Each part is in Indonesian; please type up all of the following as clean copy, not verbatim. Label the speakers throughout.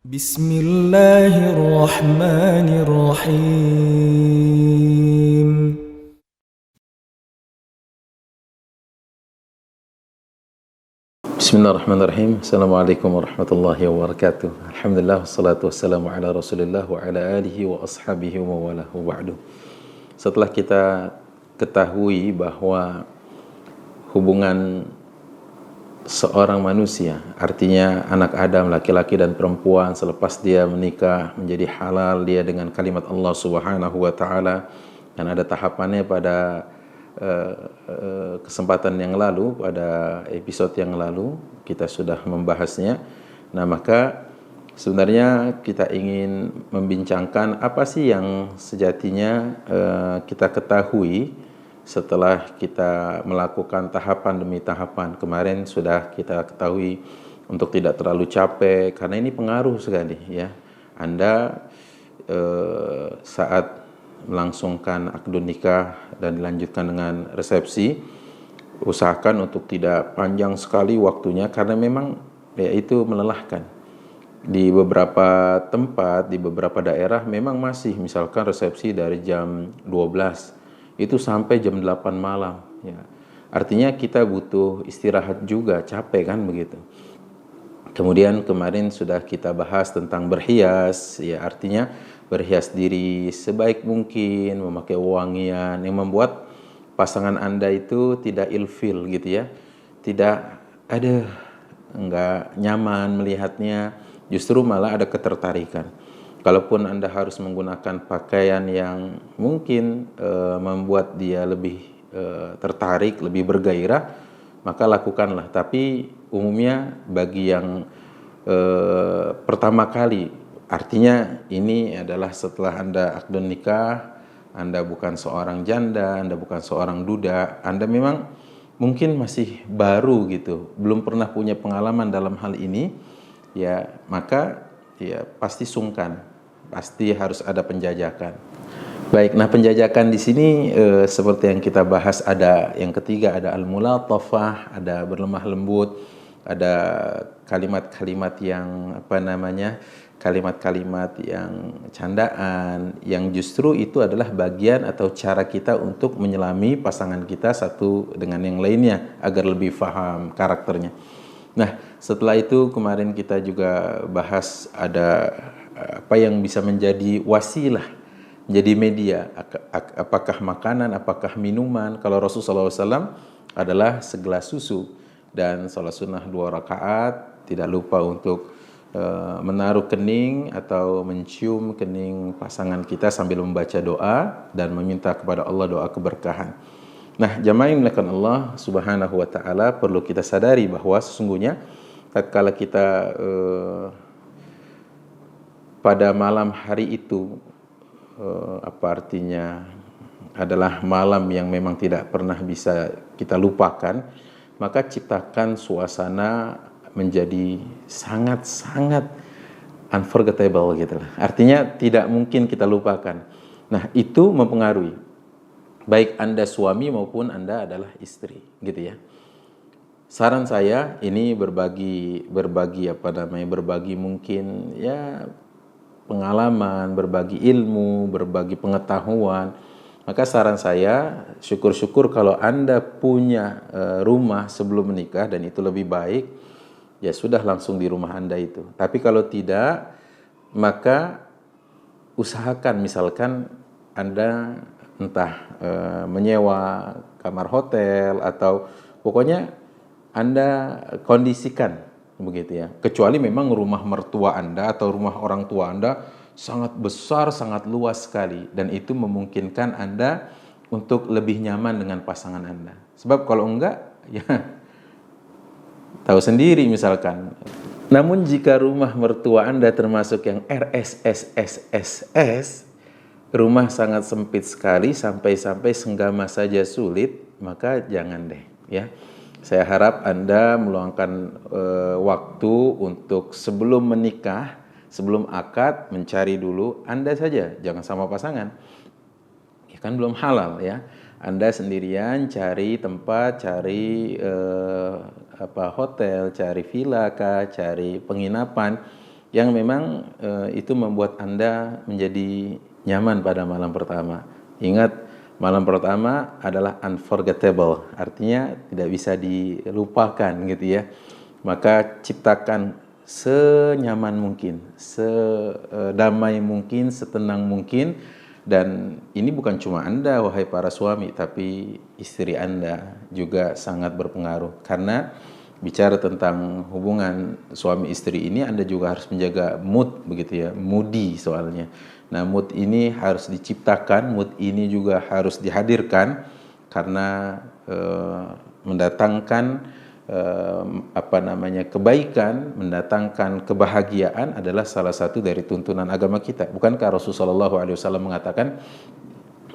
Speaker 1: Bismillahirrahmanirrahim.
Speaker 2: Bismillahirrahmanirrahim. Assalamualaikum warahmatullahi wabarakatuh. Alhamdulillah, wassalatu wassalamu ala rasulillah wa ala alihi wa ashabihi wa walahu ba'du. Setelah kita ketahui bahwa hubungan seorang manusia, artinya anak Adam, laki-laki dan perempuan, selepas dia menikah menjadi halal dia dengan kalimat Allah Subhanahu wa taala, dan ada tahapannya pada kesempatan yang lalu, pada episode yang lalu kita sudah membahasnya. Nah, maka sebenarnya kita ingin membincangkan apa sih yang sejatinya kita ketahui setelah kita melakukan tahapan demi tahapan. Kemarin sudah kita ketahui untuk tidak terlalu capek, karena ini pengaruh sekali ya. Anda saat melangsungkan akad nikah dan dilanjutkan dengan resepsi, usahakan untuk tidak panjang sekali waktunya, karena memang ya itu melelahkan. Di beberapa tempat, di beberapa daerah memang masih, misalkan resepsi dari jam 12 itu sampai jam 8 malam ya. Artinya kita butuh istirahat juga, capek kan begitu. Kemudian kemarin sudah kita bahas tentang berhias ya, artinya berhias diri sebaik mungkin, memakai wangian yang membuat pasangan Anda itu tidak ilfil gitu ya. Tidak ada enggak nyaman melihatnya, justru malah ada ketertarikan. Kalaupun Anda harus menggunakan pakaian yang mungkin membuat dia lebih tertarik, lebih bergairah, maka lakukanlah. Tapi umumnya bagi yang pertama kali, artinya ini adalah setelah Anda akad nikah, Anda bukan seorang janda, Anda bukan seorang duda, Anda memang mungkin masih baru gitu, belum pernah punya pengalaman dalam hal ini, ya maka ya pasti sungkan. Pasti harus ada penjajakan. Baik, nah penjajakan di sini seperti yang kita bahas, ada yang ketiga, ada al-mulatafah, ada berlemah lembut, ada kalimat-kalimat yang kalimat-kalimat yang candaan, yang justru itu adalah bagian atau cara kita untuk menyelami pasangan kita satu dengan yang lainnya agar lebih paham karakternya. Nah, setelah itu kemarin kita juga bahas ada apa yang bisa menjadi wasilah, menjadi media, apakah makanan, apakah minuman. Kalau Rasulullah SAW adalah segelas susu dan sholat sunnah 2 rakaat, tidak lupa untuk menaruh kening atau mencium kening pasangan kita sambil membaca doa dan meminta kepada Allah doa keberkahan. Nah, jamaah yang dimuliakan Allah Subhanahu wa taala, perlu kita sadari bahwa sesungguhnya tatkala kita pada malam hari itu apa artinya adalah malam yang memang tidak pernah bisa kita lupakan, maka ciptakan suasana menjadi sangat-sangat unforgettable gitu lah. Artinya tidak mungkin kita lupakan. Nah, itu mempengaruhi baik Anda suami maupun Anda adalah istri gitu ya. Saran saya ini berbagi mungkin ya pengalaman, berbagi ilmu, berbagi pengetahuan. Maka saran saya, syukur-syukur kalau Anda punya rumah sebelum menikah, dan itu lebih baik, ya sudah langsung di rumah Anda itu. Tapi kalau tidak, maka usahakan misalkan Anda entah menyewa kamar hotel atau pokoknya Anda kondisikan begitu ya. Kecuali memang rumah mertua Anda atau rumah orang tua Anda sangat besar, sangat luas sekali, dan itu memungkinkan Anda untuk lebih nyaman dengan pasangan Anda. Sebab kalau enggak, ya tahu sendiri misalkan. Namun jika rumah mertua Anda termasuk yang RSSSSS, rumah sangat sempit sekali, sampai-sampai senggama saja sulit, maka jangan deh ya. Saya harap Anda meluangkan waktu untuk sebelum menikah, sebelum akad, mencari dulu Anda saja, jangan sama pasangan. Ya kan belum halal ya. Anda sendirian cari tempat, cari hotel, cari villa kah, cari penginapan yang memang itu membuat Anda menjadi nyaman pada malam pertama. Ingat, malam pertama adalah unforgettable, artinya tidak bisa dilupakan gitu ya. Maka ciptakan senyaman mungkin, sedamai mungkin, setenang mungkin. Dan ini bukan cuma Anda wahai para suami, tapi istri Anda juga sangat berpengaruh. Karena bicara tentang hubungan suami istri ini, Anda juga harus menjaga mood begitu ya, moody soalnya. Nah, mood ini harus diciptakan, mood ini juga harus dihadirkan karena mendatangkan kebaikan, mendatangkan kebahagiaan adalah salah satu dari tuntunan agama kita. Bukankah Rasulullah SAW mengatakan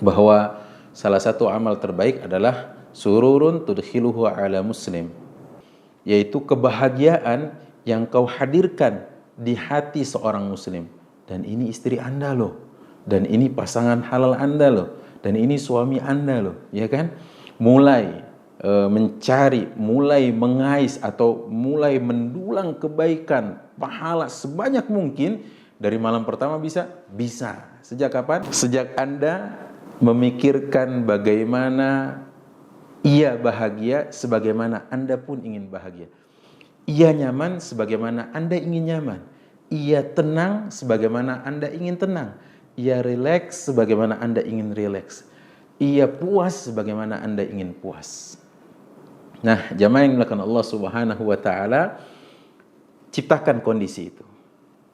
Speaker 2: bahwa salah satu amal terbaik adalah sururun tudkhiluhu ala muslim, yaitu kebahagiaan yang kau hadirkan di hati seorang muslim. Dan ini istri Anda loh, dan ini pasangan halal Anda loh, dan ini suami Anda loh, ya kan? Mulai mencari, mulai mengais atau mulai mendulang kebaikan, pahala sebanyak mungkin dari malam pertama bisa. Sejak kapan? Sejak Anda memikirkan bagaimana ia bahagia sebagaimana Anda pun ingin bahagia. Ia nyaman sebagaimana Anda ingin nyaman. Ia tenang sebagaimana Anda ingin tenang. Ia rileks sebagaimana Anda ingin rileks. Ia puas sebagaimana Anda ingin puas. Nah, jamaah yang dimuliakan Allah Subhanahu wa taala, ciptakan kondisi itu.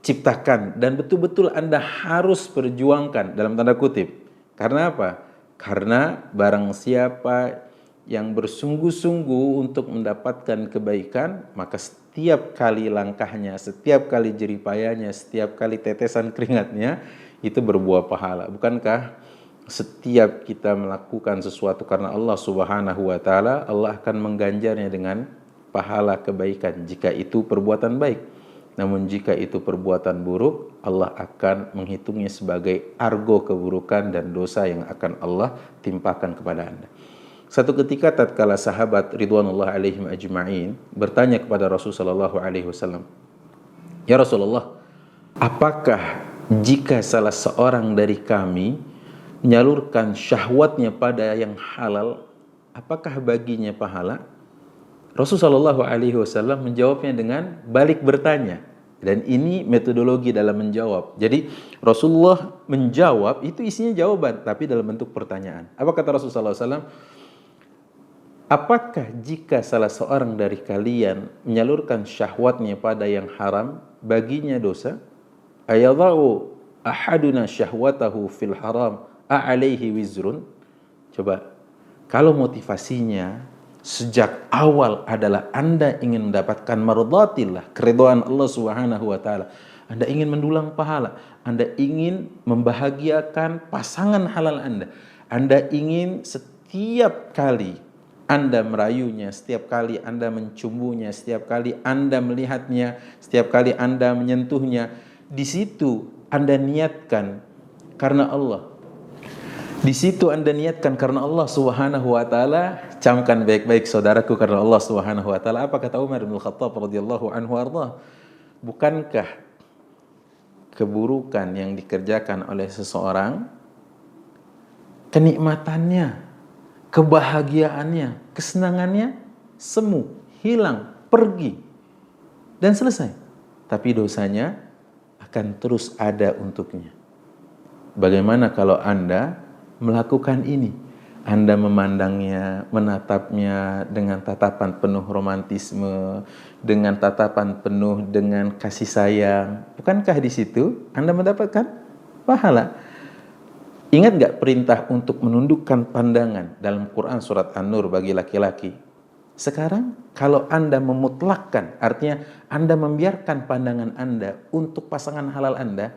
Speaker 2: Ciptakan, dan betul-betul Anda harus perjuangkan dalam tanda kutip. Karena apa? Karena barang siapa yang bersungguh-sungguh untuk mendapatkan kebaikan, maka setiap kali langkahnya, setiap kali jeripayanya, setiap kali tetesan keringatnya itu berbuah pahala. Bukankah setiap kita melakukan sesuatu karena Allah Subhanahu wa taala, Allah akan mengganjarnya dengan pahala kebaikan jika itu perbuatan baik. Namun jika itu perbuatan buruk, Allah akan menghitungnya sebagai argo keburukan dan dosa yang akan Allah timpakan kepada Anda. Satu ketika tatkala sahabat ridwanullah alaihim ajma'in bertanya kepada Rasulullah SAW, "Ya Rasulullah, apakah jika salah seorang dari kami menyalurkan syahwatnya pada yang halal, apakah baginya pahala?" Rasulullah SAW menjawabnya dengan balik bertanya. Dan ini metodologi dalam menjawab. Jadi Rasulullah menjawab itu isinya jawaban, tapi dalam bentuk pertanyaan. Apa kata Rasulullah SAW? Apakah jika salah seorang dari kalian menyalurkan syahwatnya pada yang haram, baginya dosa? Ayadha'u ahaduna syahwatahu fil haram a'alaihi wizrun? Coba, kalau motivasinya sejak awal adalah Anda ingin mendapatkan mardatillah, keridhaan Allah Subhanahu wa taala, Anda ingin mendulang pahala, Anda ingin membahagiakan pasangan halal Anda ingin setiap kali Anda merayunya, setiap kali Anda mencumbunya, setiap kali Anda melihatnya, setiap kali Anda menyentuhnya, di situ Anda niatkan karena Allah. Di situ Anda niatkan karena Allah Subhanahu wa taala. Camkan baik-baik saudaraku, karena Allah Subhanahu wa taala. Apa kata Umar bin Khattab radhiyallahu anhu arda? Bukankah keburukan yang dikerjakan oleh seseorang, kenikmatannya, kebahagiaannya, kesenangannya semu, hilang, pergi dan selesai. Tapi dosanya akan terus ada untuknya. Bagaimana kalau Anda melakukan ini? Anda memandangnya, menatapnya dengan tatapan penuh romantisme, dengan tatapan penuh dengan kasih sayang. Bukankah di situ Anda mendapatkan pahala? Ingat gak perintah untuk menundukkan pandangan dalam Quran surat An-Nur bagi laki-laki? Sekarang kalau Anda memutlakkan, artinya Anda membiarkan pandangan Anda untuk pasangan halal Anda,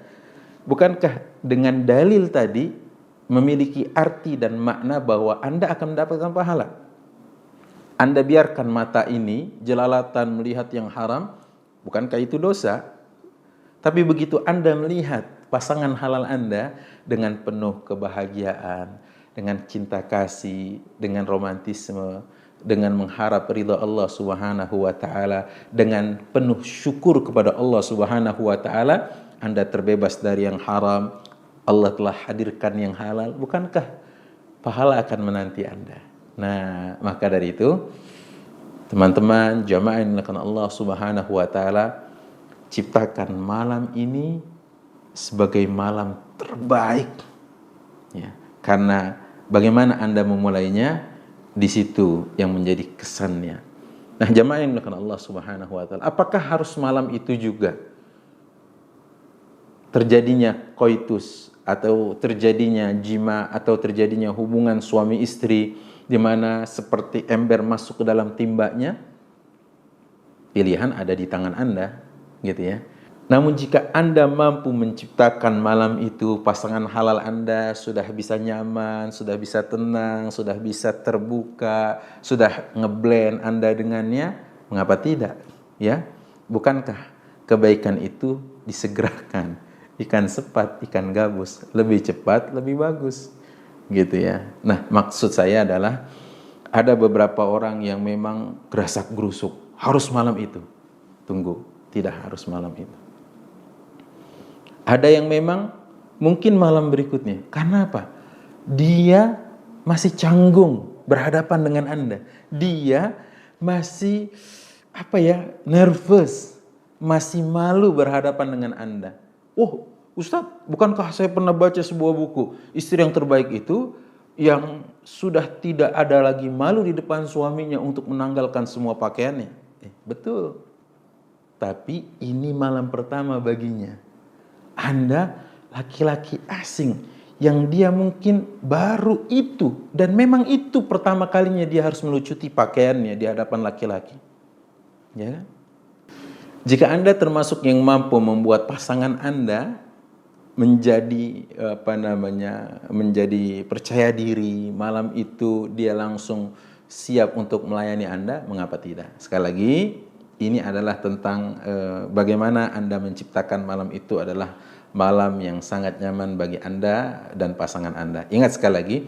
Speaker 2: bukankah dengan dalil tadi memiliki arti dan makna bahwa Anda akan mendapatkan pahala? Anda biarkan mata ini jelalatan melihat yang haram, bukankah itu dosa? Tapi begitu Anda melihat pasangan halal Anda dengan penuh kebahagiaan, dengan cinta kasih, dengan romantisme, dengan mengharap ridha Allah Subhanahu wa taala, dengan penuh syukur kepada Allah Subhanahu wa taala, Anda terbebas dari yang haram. Allah telah hadirkan yang halal. Bukankah pahala akan menanti Anda? Nah, maka dari itu, teman-teman jamaah yang dimuliakan Allah Subhanahu wa taala, ciptakan malam ini sebagai malam terbaik. Ya, karena bagaimana Anda memulainya, di situ yang menjadi kesannya. Nah, jamaah yang dimuliakan Allah Subhanahu wa taala, apakah harus malam itu juga terjadinya koitus atau terjadinya jima atau terjadinya hubungan suami istri di mana seperti ember masuk ke dalam timbanya? Pilihan ada di tangan Anda, gitu ya. Namun jika Anda mampu menciptakan malam itu, pasangan halal Anda sudah bisa nyaman, sudah bisa tenang, sudah bisa terbuka, sudah ngeblend Anda dengannya, mengapa tidak? Ya, bukankah kebaikan itu disegerakan? Ikan sepat, ikan gabus, lebih cepat, lebih bagus, gitu ya. Nah, maksud saya adalah ada beberapa orang yang memang gerasak gerusuk, harus malam itu. Tunggu, tidak harus malam itu. Ada yang memang mungkin malam berikutnya. Karena apa? Dia masih canggung berhadapan dengan Anda. Dia masih nervous, masih malu berhadapan dengan Anda. Oh, Ustadz, bukankah saya pernah baca sebuah buku, istri yang terbaik itu yang sudah tidak ada lagi malu di depan suaminya untuk menanggalkan semua pakaiannya. Betul. Tapi ini malam pertama baginya. Anda laki-laki asing yang dia mungkin baru itu, dan memang itu pertama kalinya dia harus melucuti pakaiannya di hadapan laki-laki. Ya kan? Jika Anda termasuk yang mampu membuat pasangan Anda menjadi menjadi percaya diri, malam itu dia langsung siap untuk melayani Anda, mengapa tidak? Sekali lagi, ini adalah tentang bagaimana Anda menciptakan malam itu adalah malam yang sangat nyaman bagi Anda dan pasangan Anda. Ingat sekali lagi,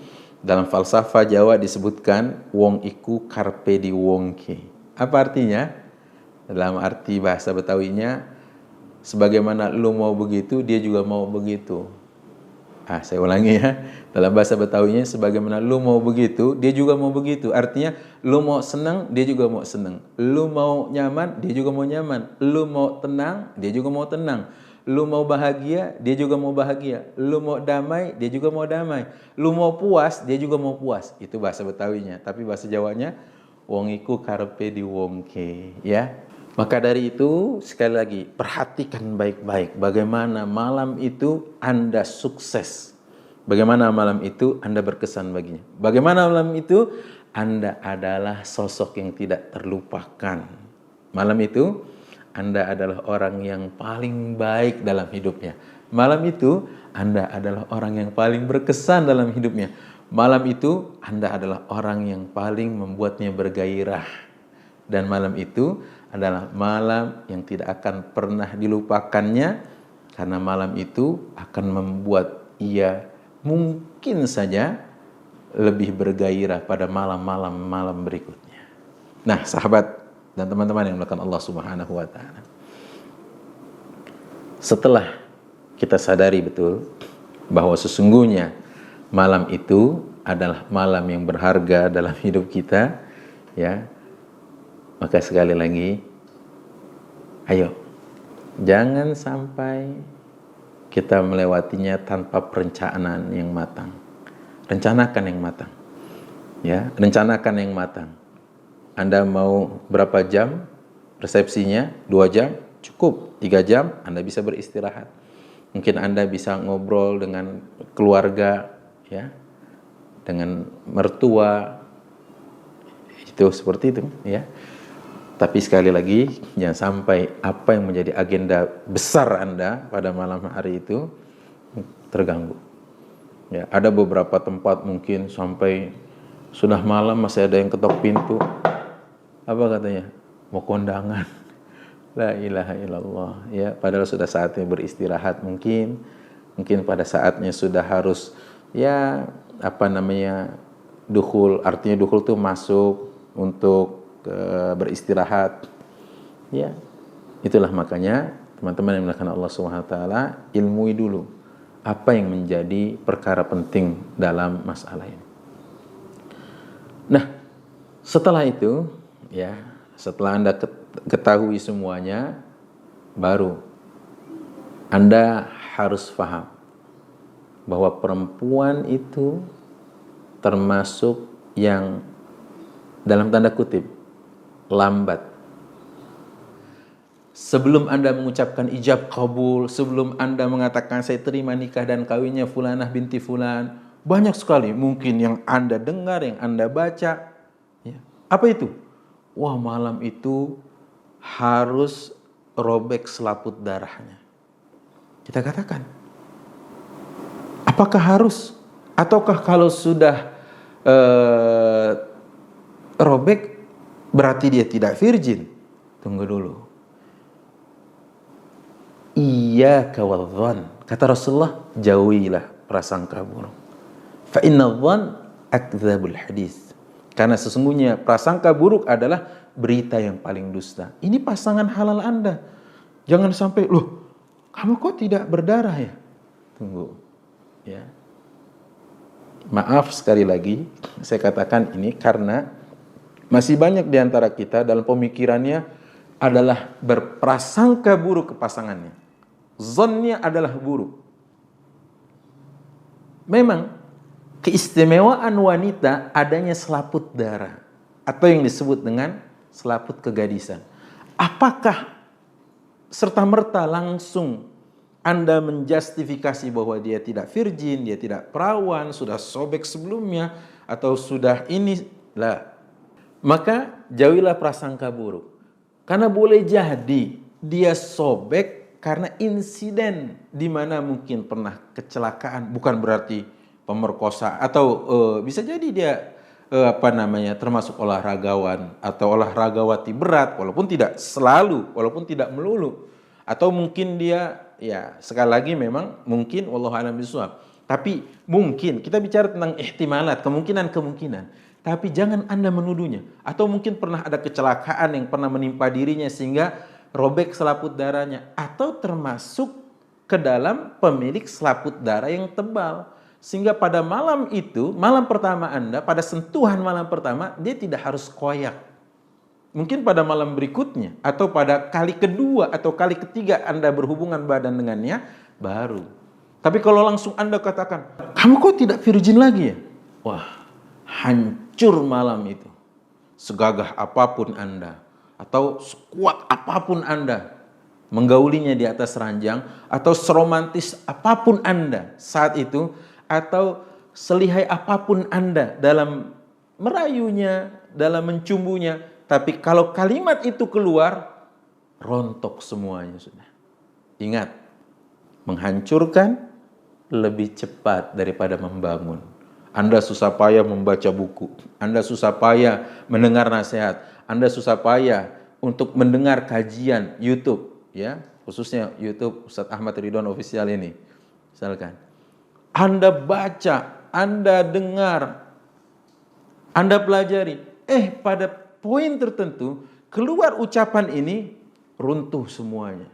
Speaker 2: dalam falsafah Jawa disebutkan wong iku karpe di wongke. Apa artinya? Dalam arti bahasa Betawinya, sebagaimana lu mau begitu, dia juga mau begitu. Saya ulangi ya. Dalam bahasa Betawinya, sebagaimana lu mau begitu, dia juga mau begitu. Artinya, lu mau senang, dia juga mau senang. Lu mau nyaman, dia juga mau nyaman. Lu mau tenang, dia juga mau tenang. Lu mau bahagia, dia juga mau bahagia. Lu mau damai, dia juga mau damai. Lu mau puas, dia juga mau puas. Itu bahasa Betawinya. Tapi bahasa Jawanya, wong iku karepe diwongke, ya. Maka dari itu, sekali lagi, perhatikan baik-baik bagaimana malam itu Anda sukses. Bagaimana malam itu Anda berkesan baginya. Bagaimana malam itu Anda adalah sosok yang tidak terlupakan. Malam itu Anda adalah orang yang paling baik dalam hidupnya. Malam itu Anda adalah orang yang paling berkesan dalam hidupnya. Malam itu Anda adalah orang yang paling membuatnya bergairah. Dan malam itu adalah malam yang tidak akan pernah dilupakannya, karena malam itu akan membuat ia mungkin saja lebih bergairah pada malam-malam berikutnya. Nah, sahabat dan teman-teman yang dimuliakan Allah Subhanahu wa taala, setelah kita sadari betul bahwa sesungguhnya malam itu adalah malam yang berharga dalam hidup kita, ya, maka sekali lagi, ayo, jangan sampai kita melewatinya tanpa perencanaan yang matang. Rencanakan yang matang. Ya, rencanakan yang matang. Anda mau berapa jam resepsinya? 2 jam? Cukup. 3 jam Anda bisa beristirahat. Mungkin Anda bisa ngobrol dengan keluarga, ya, dengan mertua. Itu seperti itu, ya. Tapi sekali lagi, jangan sampai apa yang menjadi agenda besar Anda pada malam hari itu terganggu. Ya, ada beberapa tempat mungkin sampai sudah malam masih ada yang ketok pintu. Apa katanya? Mau kondangan. La ilaha illallah. Ya, padahal sudah saatnya beristirahat mungkin. Mungkin pada saatnya sudah harus dukhul, artinya dukhul itu masuk, untuk beristirahat. Ya, itulah makanya teman-teman yang melakukan Allah Subhanahu wa taala, ilmui dulu apa yang menjadi perkara penting dalam masalah ini. Nah, setelah itu ya, setelah Anda ketahui semuanya, baru Anda harus paham bahwa perempuan itu termasuk yang dalam tanda kutip lambat. Sebelum Anda mengucapkan ijab kabul, sebelum Anda mengatakan saya terima nikah dan kawinnya fulanah binti fulan, banyak sekali mungkin yang Anda dengar, yang Anda baca. Ya. Apa itu? Wah, malam itu harus robek selaput darahnya. Kita katakan, apakah harus? Ataukah kalau sudah robek berarti dia tidak virgin? Tunggu dulu. Iyyaka wadh-dhann. Kata Rasulullah, jauhilah prasangka buruk. Fa inna dhann akdzabul hadis. Karena sesungguhnya prasangka buruk adalah berita yang paling dusta. Ini pasangan halal Anda. Jangan sampai, loh, kamu kok tidak berdarah ya? Tunggu. Ya. Maaf sekali lagi, saya katakan ini karena masih banyak di antara kita dalam pemikirannya adalah berprasangka buruk ke pasangannya. Zonnya adalah buruk. Memang keistimewaan wanita adanya selaput darah atau yang disebut dengan selaput kegadisan. Apakah serta-merta langsung Anda menjustifikasi bahwa dia tidak virgin, dia tidak perawan, sudah sobek sebelumnya atau sudah ini? Lah. Maka jauhilah prasangka buruk. Karena boleh jadi dia sobek karena insiden di mana mungkin pernah kecelakaan, bukan berarti pemerkosa, atau bisa jadi dia termasuk olahragawan atau olahragawati berat, walaupun tidak selalu, walaupun tidak melulu, atau mungkin dia ya sekali lagi memang mungkin wallahu a'lam bishawab. Tapi mungkin kita bicara tentang ihtimalat, kemungkinan. Tapi jangan Anda menuduhnya. Atau mungkin pernah ada kecelakaan yang pernah menimpa dirinya sehingga robek selaput darahnya. Atau termasuk ke dalam pemilik selaput darah yang tebal. Sehingga pada malam itu, malam pertama Anda, pada sentuhan malam pertama, dia tidak harus koyak. Mungkin pada malam berikutnya, atau pada kali kedua atau kali ketiga Anda berhubungan badan dengannya, baru. Tapi kalau langsung Anda katakan, kamu kok tidak virgin lagi ya? Wah, hancur malam itu. Segagah apapun Anda, atau sekuat apapun Anda menggaulinya di atas ranjang, atau seromantis apapun Anda saat itu, atau selihai apapun Anda dalam merayunya, dalam mencumbunya, tapi kalau kalimat itu keluar, rontok semuanya sudah. Ingat, menghancurkan lebih cepat daripada membangun. Anda susah payah membaca buku, Anda susah payah mendengar nasihat, Anda susah payah untuk mendengar kajian YouTube, ya, khususnya YouTube Ustadz Ahmad Ridwan Official ini. Misalkan, Anda baca, Anda dengar, Anda pelajari, pada poin tertentu keluar ucapan ini, runtuh semuanya,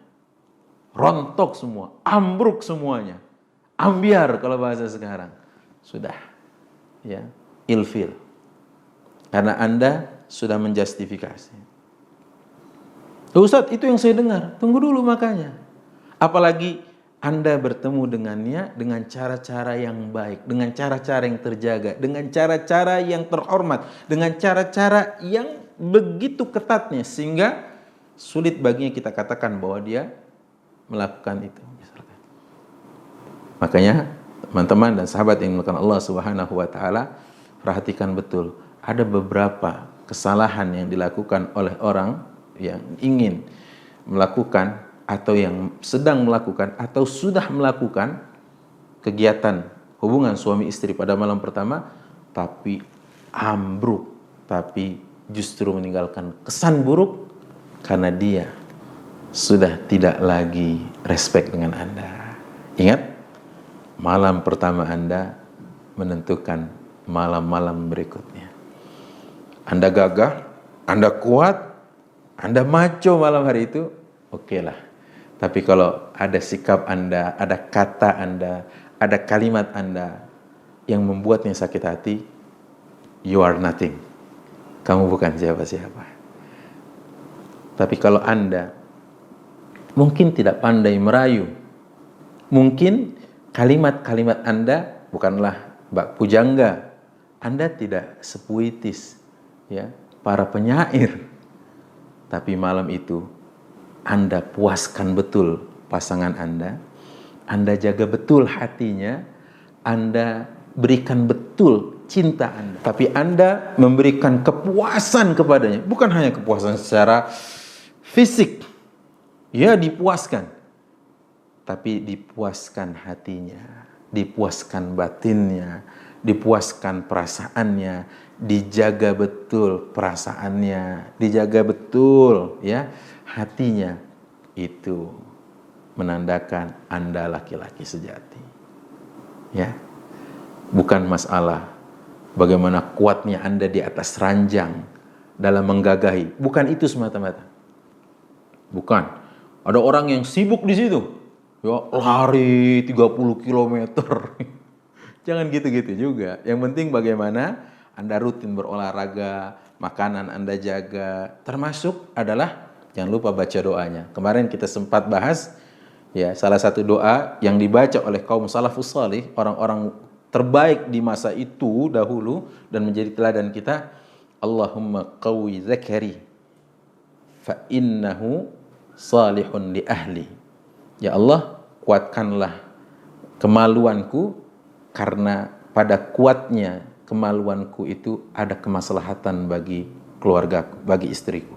Speaker 2: rontok semua, ambruk semuanya, ambiar kalau bahasa sekarang, sudah, ya, ilfil, karena Anda sudah menjustifikasi. Ustadz, itu yang saya dengar. Tunggu dulu makanya. Apalagi Anda bertemu dengannya dengan cara-cara yang baik, dengan cara-cara yang terjaga, dengan cara-cara yang terhormat, dengan cara-cara yang begitu ketatnya sehingga sulit baginya kita katakan bahwa dia melakukan itu. Misalkan. Makanya teman-teman dan sahabat yang melakukan Allah Subhanahu wa taala, perhatikan betul, ada beberapa kesalahan yang dilakukan oleh orang yang ingin melakukan atau yang sedang melakukan atau sudah melakukan kegiatan hubungan suami istri pada malam pertama, tapi ambruk, tapi justru meninggalkan kesan buruk karena dia sudah tidak lagi respect dengan Anda. Ingat, malam pertama Anda menentukan malam-malam berikutnya. Anda gagah, Anda kuat, Anda maco malam hari itu, oke lah. Tapi kalau ada sikap Anda, ada kata Anda, ada kalimat Anda yang membuatnya sakit hati, you are nothing. Kamu bukan siapa-siapa. Tapi kalau Anda mungkin tidak pandai merayu, mungkin kalimat-kalimat Anda bukanlah bak pujangga, Anda tidak sepuitis ya para penyair. Tapi malam itu Anda puaskan betul pasangan Anda jaga betul hatinya, Anda berikan betul cinta Anda. Tapi Anda memberikan kepuasan kepadanya, bukan hanya kepuasan secara fisik, ya dipuaskan, tapi dipuaskan hatinya, dipuaskan batinnya, dipuaskan perasaannya, dijaga betul perasaannya, dijaga betul ya hatinya. Itu menandakan Anda laki-laki sejati. Ya. Bukan masalah bagaimana kuatnya Anda di atas ranjang dalam menggagahi, bukan itu semata-mata. Bukan. Ada orang yang sibuk di situ, ya lari 30 km. Jangan gitu-gitu juga. Yang penting bagaimana Anda rutin berolahraga, makanan Anda jaga, termasuk adalah jangan lupa baca doanya. Kemarin kita sempat bahas ya, salah satu doa yang dibaca oleh kaum salafus salih, orang-orang terbaik di masa itu dahulu dan menjadi teladan kita, Allahumma qawi zakari fa innahu salihun li ahli. Ya Allah, kuatkanlah kemaluanku karena pada kuatnya kemaluanku itu ada kemaslahatan bagi keluargaku, bagi istriku.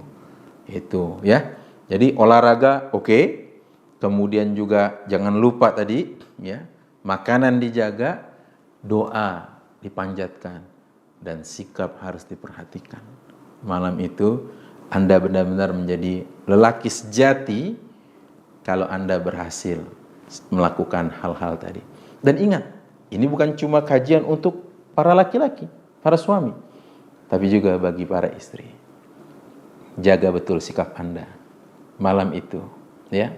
Speaker 2: Itu ya. Jadi olahraga oke. Kemudian juga jangan lupa tadi ya, makanan dijaga, doa dipanjatkan, dan sikap harus diperhatikan. Malam itu Anda benar-benar menjadi lelaki sejati kalau Anda berhasil melakukan hal-hal tadi. Dan ingat, ini bukan cuma kajian untuk para laki-laki, para suami, tapi juga bagi para istri. Jaga betul sikap Anda malam itu, ya.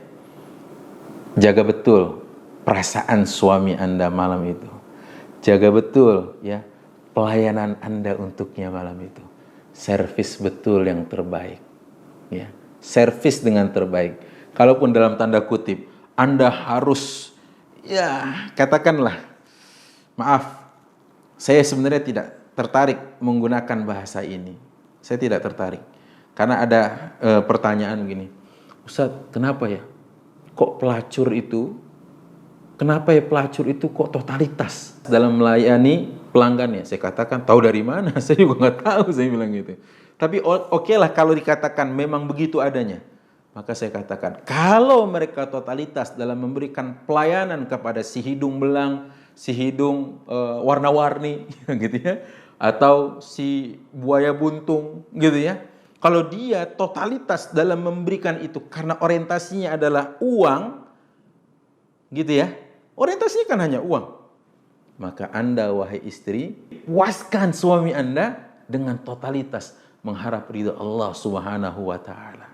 Speaker 2: Jaga betul perasaan suami Anda malam itu. Jaga betul ya pelayanan Anda untuknya malam itu. Servis betul yang terbaik. Ya, servis dengan terbaik. Kalaupun dalam tanda kutip Anda harus ya katakanlah, maaf, saya sebenarnya tidak tertarik menggunakan bahasa ini. Saya tidak tertarik. Karena ada pertanyaan begini, Ustaz, kenapa ya? Kok pelacur itu, kenapa ya pelacur itu kok totalitas dalam melayani pelanggannya? Saya katakan, tahu dari mana? Saya juga nggak tahu, saya bilang gitu. Tapi oke lah kalau dikatakan memang begitu adanya. Maka saya katakan, kalau mereka totalitas dalam memberikan pelayanan kepada si hidung belang, si hidung warna-warni, gitu ya, atau si buaya buntung, gitu ya. Kalau dia totalitas dalam memberikan itu karena orientasinya adalah uang, gitu ya, orientasinya kan hanya uang. Maka Anda, wahai istri, puaskan suami Anda dengan totalitas mengharap ridha Allah Subhanahu wa taala.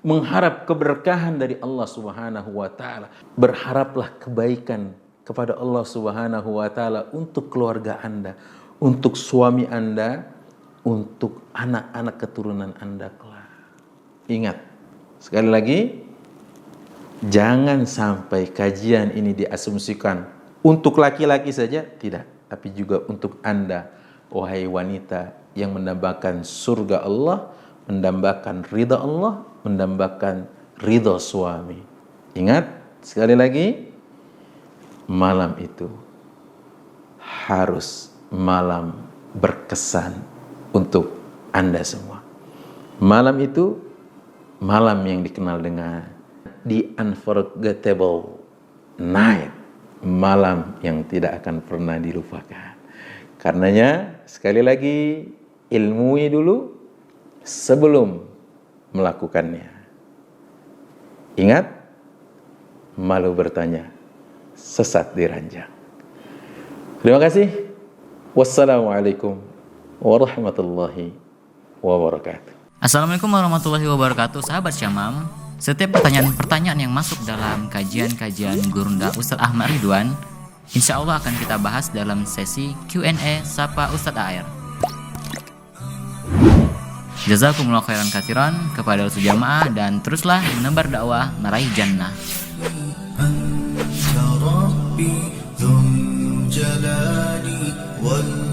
Speaker 2: Mengharap keberkahan dari Allah Subhanahu wa taala. Berharaplah kebaikan kepada Allah Subhanahu wa taala untuk keluarga Anda, untuk suami Anda, untuk anak-anak keturunan Anda kelak. Ingat, sekali lagi, jangan sampai kajian ini diasumsikan untuk laki-laki saja, tidak, tapi juga untuk Anda, wahai wanita yang mendambakan surga Allah, mendambakan ridha Allah, mendambakan ridha suami. Ingat, sekali lagi, malam itu harus malam berkesan untuk Anda semua. Malam itu malam yang dikenal dengan the unforgettable night, malam yang tidak akan pernah dilupakan. Karenanya sekali lagi ilmui dulu sebelum melakukannya. Ingat, malu bertanya, sesat di ranjang. Terima kasih. Wassalamualaikum warahmatullahi wabarakatuh.
Speaker 1: Assalamualaikum warahmatullahi wabarakatuh, sahabat Syamam. Setiap pertanyaan-pertanyaan yang masuk dalam kajian-kajian Gurunda Ustadz Ahmad Ridwan, insya Allah akan kita bahas dalam sesi Q&A Sapa Ustadz AR. Jazakumullah khairan katsiran kepada seluruh jamaah, dan teruslah menebar dakwah meraih jannah. Anta Rabbi dzul jalali wal